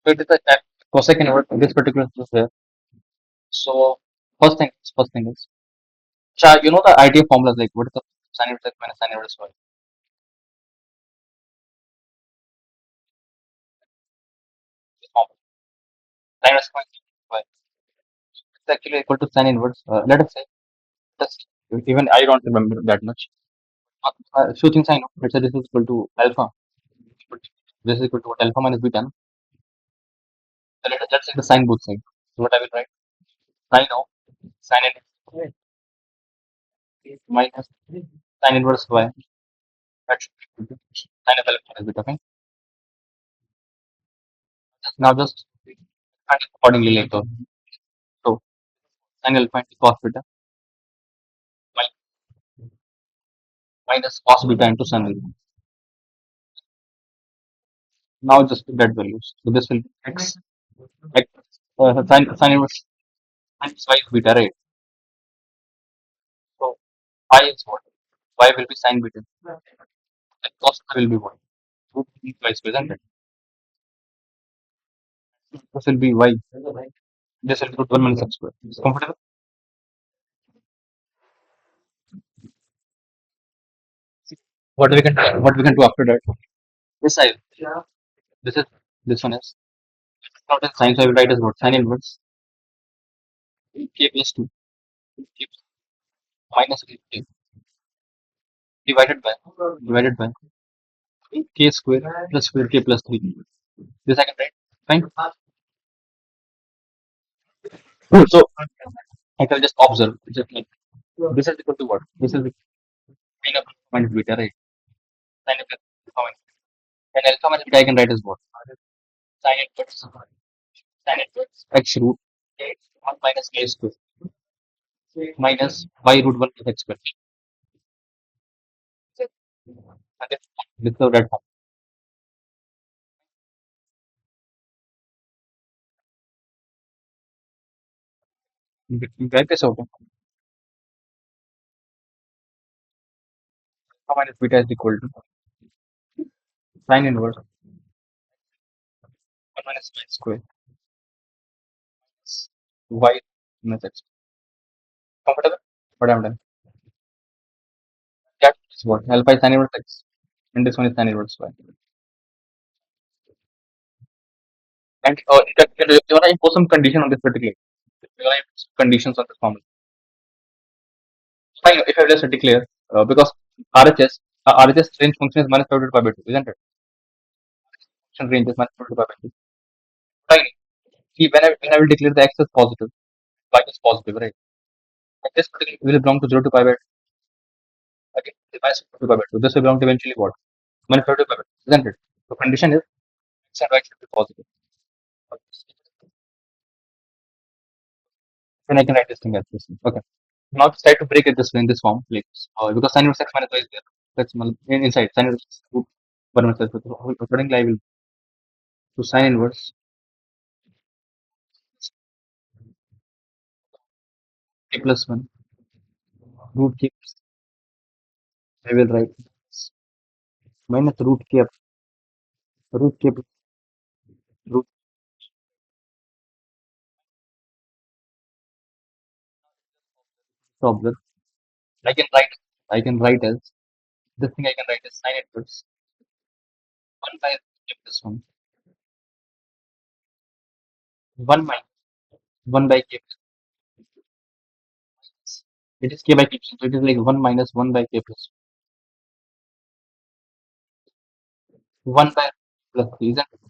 So it is a cosec inverse in this particular case here. So first thing is, you know the idea formulas like what is the sine inverse x minus sine inverse y? This formula, sine inverse minus y. It's actually equal to sine inverse. Let us say, just even I don't remember that much. Few things I know. Let's say this is equal to alpha. This is equal to what alpha minus beta. No? So let's take the sine both sides. So what I will write? Sine of sine inverse minus sine inverse y. That should be equal to sine of alpha minus beta. Okay. Now just find it accordingly later. So sine alpha into cos beta minus cos beta into sine alpha. Now just get values. So this will be x sine inverse minus y is beta, right? So y is what? Y will be sine beta. And cos will be what? Root y square, isn't it? This will be y. This will be root 1 minus x square. Is comfortable? What we can do after that? This side. This is this one is not in sine, so I will write as what? Sine inverse k plus 2 k minus k divided by k square plus square k plus 3. This I can write. Fine. Good. So I can just observe. Just like this is equal to what? This is sine of alpha minus beta, right? Sine of alpha minus and alpha minus beta I can write as what? Sine inverse x root k 1 minus k square minus y root 1 plus x square. And this is the red form. You get this out. Alpha minus beta is equal to sine inverse 1 minus y square y minus x. Comfortable? What I'm done. That is what? Alpha is sine inverse x. And this one is sine inverse y. And you want to impose some condition on this particular. You want to impose conditions on this formula. Fine, if I just declare, because RHS, RHS range function is minus divided by 2, isn't it? Function range is minus divided by 2. Fine. See, when I will declare the x is positive, y is positive, right? And this particular will belong to 0 to pi by 2. Okay, the minus 2 by 2. This will belong to eventually what? Minus 2 by 2, isn't it? So condition is x and y should be positive. Then I can write this thing as this. Okay. Now let's try to break it this way in this form, like because sin inverse x minus y is there. That's inside sin inverse root 1 minus y. So accordingly, I will do sin inverse k plus 1 root k. I will write minus root k plus root observe. I can write as this thing. I can write as sin inverse 1 by k plus 1 minus 1 by k plus. It is k by k plus. So it is like 1 minus 1 by k plus 1 by plus 3. Isn't it?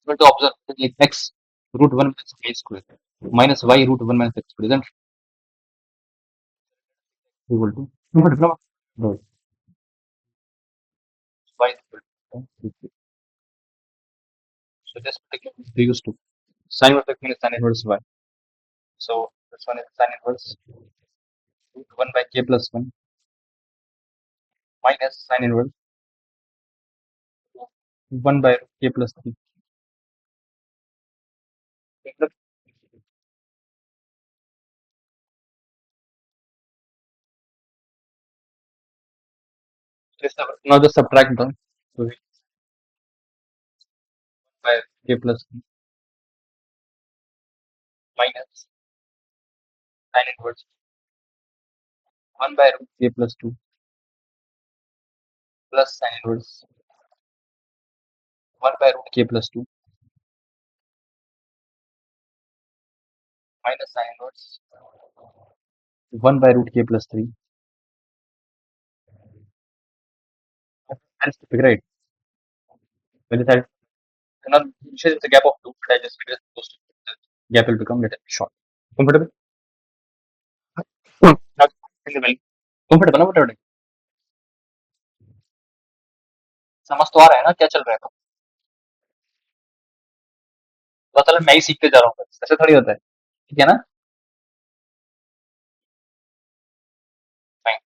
So to observe it is like x root 1 minus k square minus y root 1 minus x square. Isn't it equal to? No, y is equal to. So this particular we used to sin inverse x minus sin inverse y. So this one is sin inverse root 1 by k plus 1 minus sin inverse 1 by k plus 3. Now just subtract them. So by k plus 2 minus sin inverse 1 by root k plus 2 plus sin inverse 1 by root k plus 2 minus sin inverse 1 by root k plus 3. That's the figure, right? When it's at now, initially it's a gap of 2, but I just figured those two, the gap will become little short. Comfortable? Now, comfortable ना comfortable? समझ तो आ रहा है ना क्या चल रहा है? तो चलो मैं ही सीखते जा रहा हूँ, ऐसे थोड़ी होता है, ठीक है ना? Fine.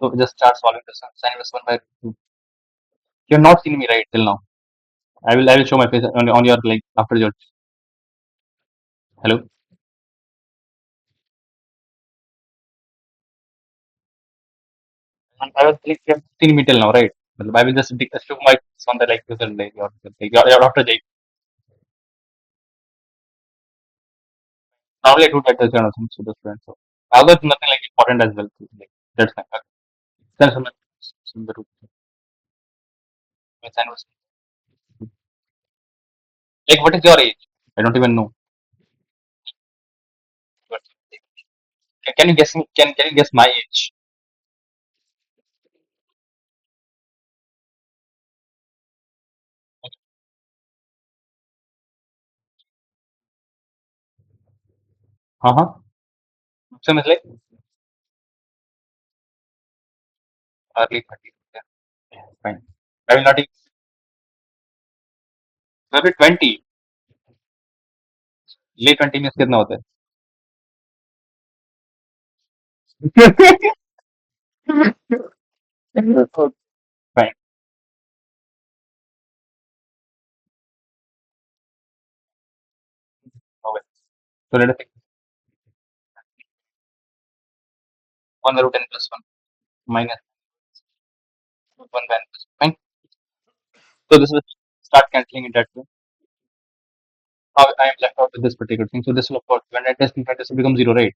So just start solving this one. Sin inverse 1 by 2. You have not seen me right till now. I will show my face on your like after your hello. And I was like you have seen me till now, right? But I will just show my face on the like user like your after J. Normally I do that as kind of things to the students. So although it's nothing like important as well. So, like, that's fine. Okay. Then some the root. Sin inverse. Like what is your age? I don't even know. But, can you guess me? Can you guess my age? Uh-huh. Same is like early 30s. Yeah, fine. I will not eat. Maybe 20. Late 20 में कितना होता है? Fine. Okay. So let us take 1 root n plus 1 minus 1 by n plus 1. Fine. So this will start cancelling in that way. Now I am left out with this particular thing. So this will of course when I test in fact this will become 0, right?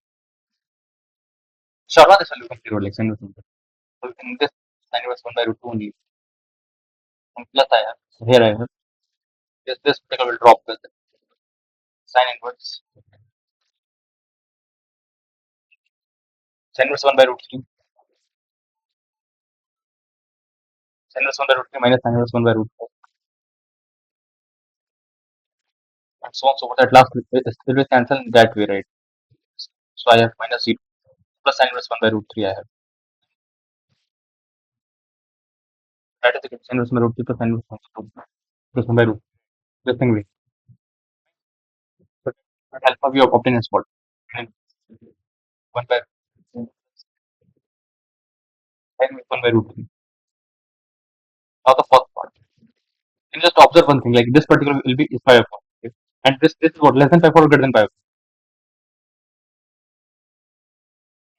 Sure, this will become 0 like sin inverse 1. So in this sin inverse 1 by root 2 only. And plus I have. So here I have. This particular will drop with sin inverse. Sin inverse 1 by root 3. Sin inverse 1 by root 3 minus sin inverse 1 by root 4. And so on. So what at last it will cancel in that way, right? So I have minus 0 plus sin inverse 1 by root 3 I have. That is the sin inverse 1 by root 3 plus sin inverse 1 by root 2 plus 1 by root. This thing way. But alpha we obtain is what? And 1 by sin 1 by root 3. Now the first part. You just observe one thing, like this particular will be is pi of 4. Okay? And this is what, less than pi of 4 or greater than pi of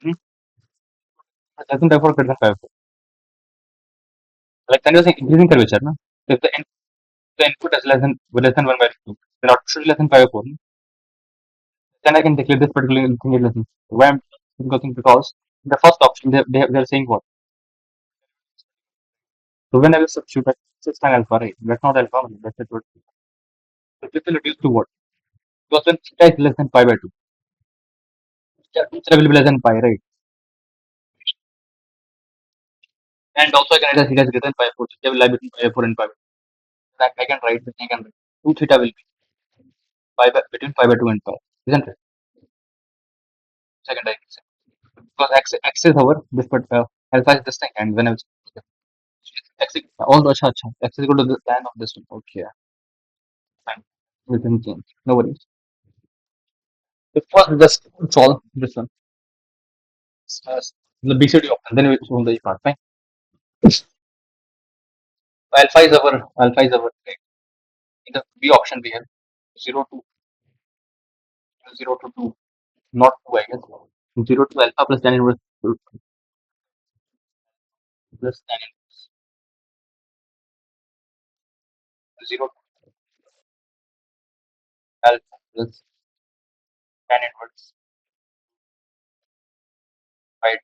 4? Less than pi of 4 or greater than pi of 4. Like when you're saying increasing curvature, no? If the input is less than 1 by 2, then output should be less than pi of 4. No? Then I can declare this particular thing is less than. Why I'm because the first option they're saying what? So when I will substitute that it's an alpha, right? That's not alpha, that's it. So this will reduce to what? Because when theta is less than pi by 2, theta will be less than pi, right? And also I can write as theta is greater than pi by 4, theta will lie between pi by 4 and pi by 2. I can write this, I can write 2 theta will be between pi by 2 and pi, isn't it? Second I can say. Because x is over this, but alpha is this thing, and when I was x is also x is equal to the tan of this one. Okay, fine. We can change. No worries. So first we just solve this one. Uh, the BCD option, then we solve the E part. Fine. Alpha is our right. In the B option we have 0 to 0 to 2, not 2 I guess. 0 to alpha plus tan inverse plus tan inverse 0 alpha plus tan inverse right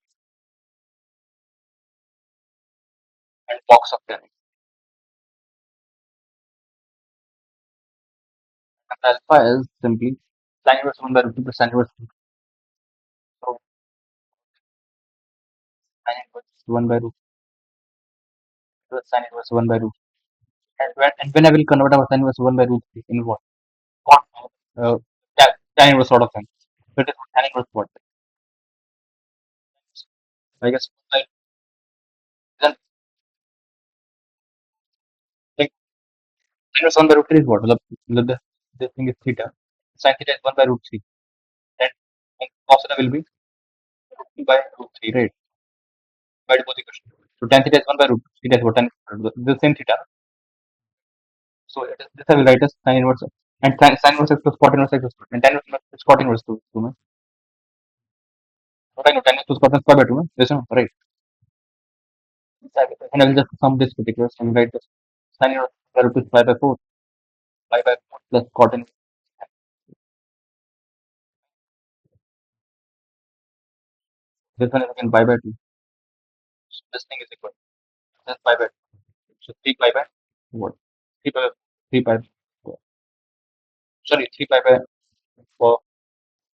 and box of tan. And alpha is simply tan inverse 1 by root 2 plus tan inverse 2. So tan inverse 1 by root plus tan inverse 1 by root. And when I will convert our tan inverse 1 by root 3 in what? What? Uh, tan inverse sort of thing. So it is tan inverse what? I guess like, then like tan inverse 1 by root 3 is what? This thing is theta. Sin theta is 1 by root 3. And cos theta will be 2 by root 3, right? By both equations. So tan theta is 1 by root 3. Theta is what? Tan the same theta. So it is, this I will write as sin inverse and sin inverse x plus cot inverse x plus and tan inverse is cot inverse 2 man. What I know tan inverse cot inverse square by 2 man. Yes, no? Right. And I will just sum this particular and write this sin inverse square root is pi by 4. Pi by 4 plus cot inverse. This one is again pi by 2. So this thing is equal to this pi by 2. So 3 pi by what? 3 pi by 3 pi by 4. Sorry, 3 pi by 4.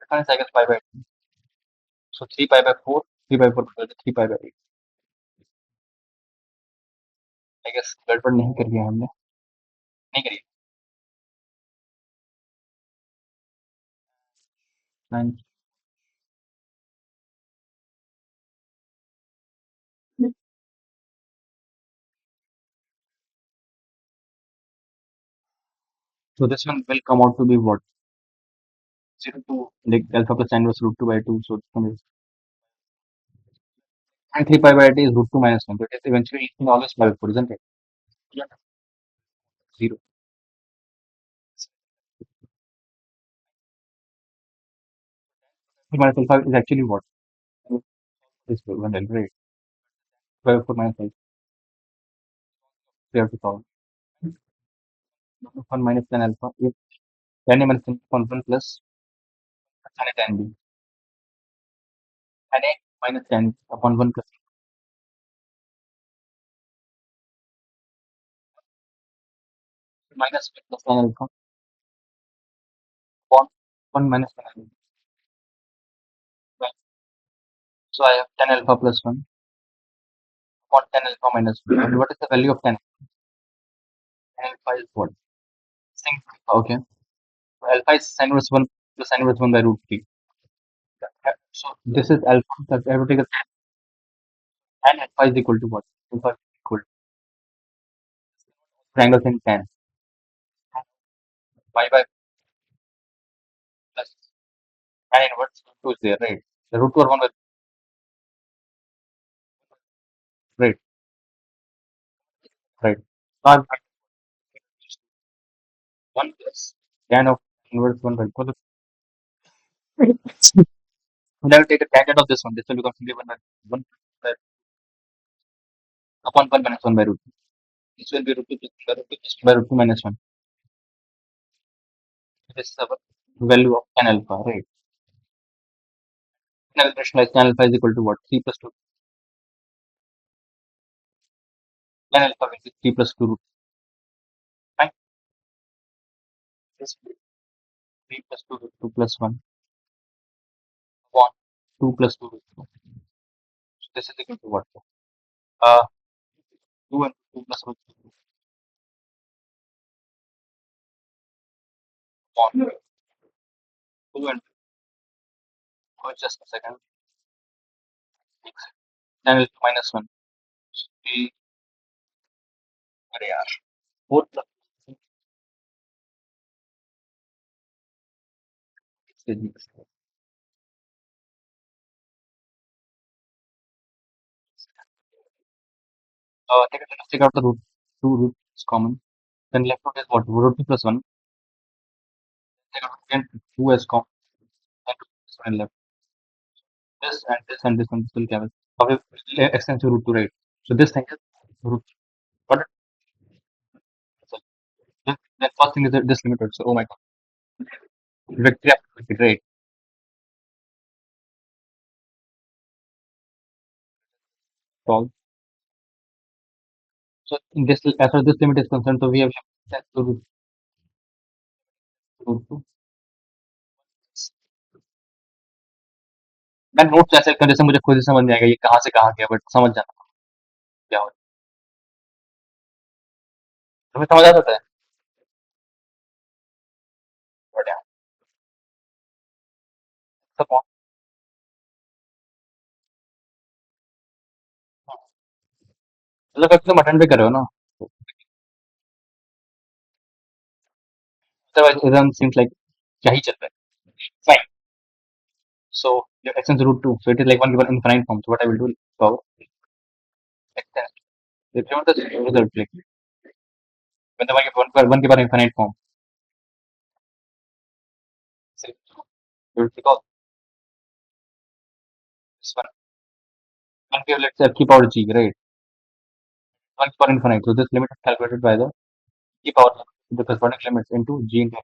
This one is I guess pi by 2. So 3 pi by 4, 3 by 4 3 pi by 8. I guess गड़बड़ नहीं कर लिया हमने नहीं करी Fine. So this one will come out to be what? 0 to like alpha plus tan inverse root 2 by 2. So this one is and 3 pi by 8 is root 2 minus 1. So it is eventually eating always pi by 4, isn't it? Yeah. 0. 3 minus alpha is actually what? This one, right? Pi by 4 minus alpha. We have to solve. 1 minus tan alpha. If tan A minus tan upon 1 plus tan A tan B. Tan A minus tan upon 1 plus minus 1 plus tan alpha upon 1 minus tan alpha. Right. So I have tan alpha plus 1 upon tan alpha minus 1. And what is the value of tan? Tan alpha is what? Sin alpha, okay. So alpha is sin inverse 1 plus sin inverse 1 by root 3. So this is alpha. That I have to take a tan alpha is equal to what? Alpha is equal to triangle sin tan. Pi by plus tan inverse 2 is there, right? The root over 1 by right, right. So I'll write 1 plus tan of inverse 1 by 4. And I will take a tangent of this one. This will become simply 1 by 1 by, upon 1 minus 1 by root 2. This will be root 2 plus root 2 plus by root 2 minus 1. This is our value of tan alpha, right? And I will rationalize tan alpha is equal to what? 3 plus 2. Tan alpha will be 3 plus 2 root. Fine. This will be 3 plus 2 root 2 plus 1 upon 2 plus 2 root 2. So this is equal to what? 2 and 2 plus root 2 upon 2 and just a second. Tan alpha minus 1. So 3, अरे यार 4 plus take take out the root. 2 root is common. Then left root is what? Root 2 plus 1. Take out again 2 is common. And 2 plus 1 left. This and this and this one will cancel. Okay, extends to root 2, right? So this thing is root. Got it? Then first thing is this limited. So, oh my god, victory absolutely great. So, so in this, as far as this limit is concerned, so we have limited to root 2. मैं notes ऐसे कर जैसे मुझे खुद ही समझ नहीं आएगा ये कहाँ से कहाँ गया बट समझ जाना क्या हो तुम्हें समझ आ जाता है बट यार सब मतलब कभी तुम अटेंड भी कर रहे हो ना otherwise it doesn't seems like क्या ही चल रहा है fine so your extends root 2 so it is like one given infinite form so what I will do is power extends if you want the result like when the one given infinite form so you will take all this one give let's say key power g right one power infinite so this limit is calculated by the key power the corresponding limits into g into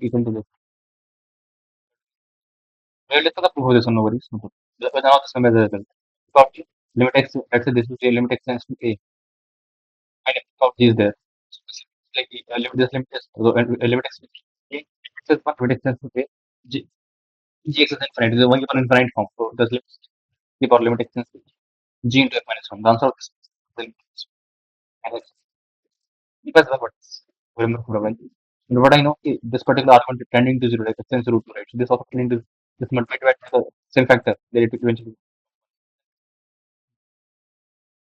equal to this let's take the proof of this one no worries no problem. Now this one is the result got limit x let's say this is a limit x tends to a and f of g is there so like limit this limit is so, limit x a x is 1 limit x tends to a g gx is infinite is one given infinite form so this limit keep our limit x tends to g into f minus 1 the answer of this is and x because of what remember from and what I know this particular argument is tending to zero like x tends to root 2 right so this also tending to this multiplied by the same factor that it eventually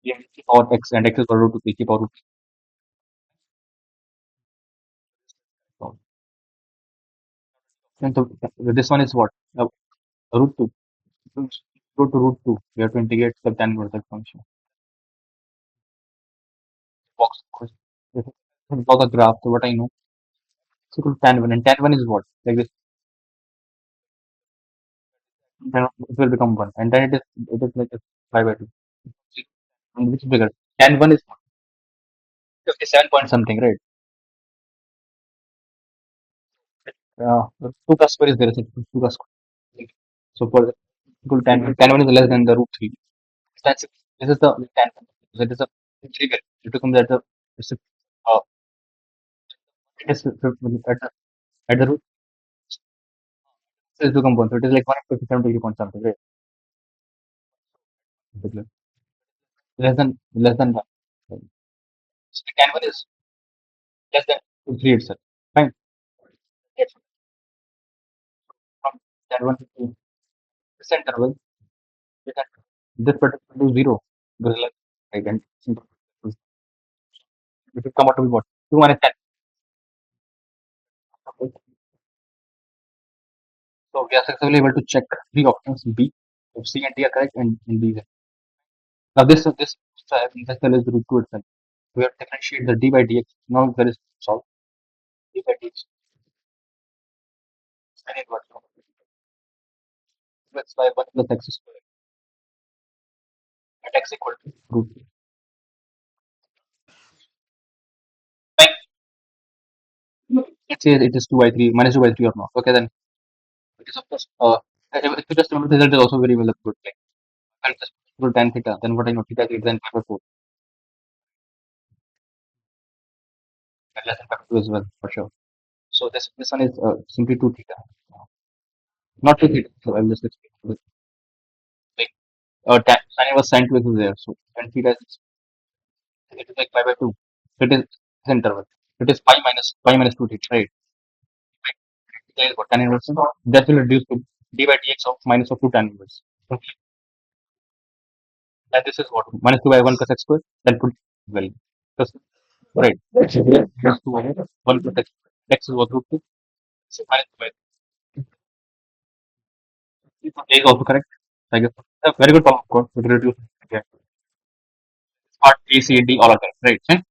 keep power x and x is equal to 3 keep power root 2 and so this one is what root 2 go to root 2 we have to integrate the tan inverse that function box this is about the graph so what I know it's equal to tan 1 and tan 1 is what like this then it will become 1 and then it is like a 5 by 2 and which is bigger tan 1 is 57 point something right 2 plus square is there so 2 plus square so for equal to tan 1 is less than the root 3 that's it. This is the tan 1 so it is a integral it becomes at the it's a, uh, it is at the root is become 1 so it is like 157 degree point something right less than 1 so the tan 1 is less than 3 itself fine yes from tan 1 to this interval we can this particular to 0 goes like right and simple it will come out to be what 2 minus 10 okay. So we are successfully able to check three options B if C and D are correct and D is incorrect. Now this cell is the root 2 itself we have to differentiate the d by dx now there is solve d by dx and it was plus y 1 plus x square at x equal to root 2 fine let's say it is 2 by 3 minus 2 by 3 or not okay then it is of course if you just remember the result is also very well good like I'll just put tan theta then what I know theta is greater than pi by 4 and less than pi by 2 as well for sure so this one is simply 2 theta not 2 theta so I'll just explain like tan was sin 2x is there so tan theta is it is like pi by 2 so it is this interval it is pi minus 2 theta right there is what tan inverse that will reduce to d by dx of minus of 2 tan inverse okay and this is what minus 2 by 1 plus x square that could well because right plus 2 over 1 plus x is what root 2 so minus 2 by a is also correct I guess a very good problem of course with reduce yeah. Part A C and D all are correct right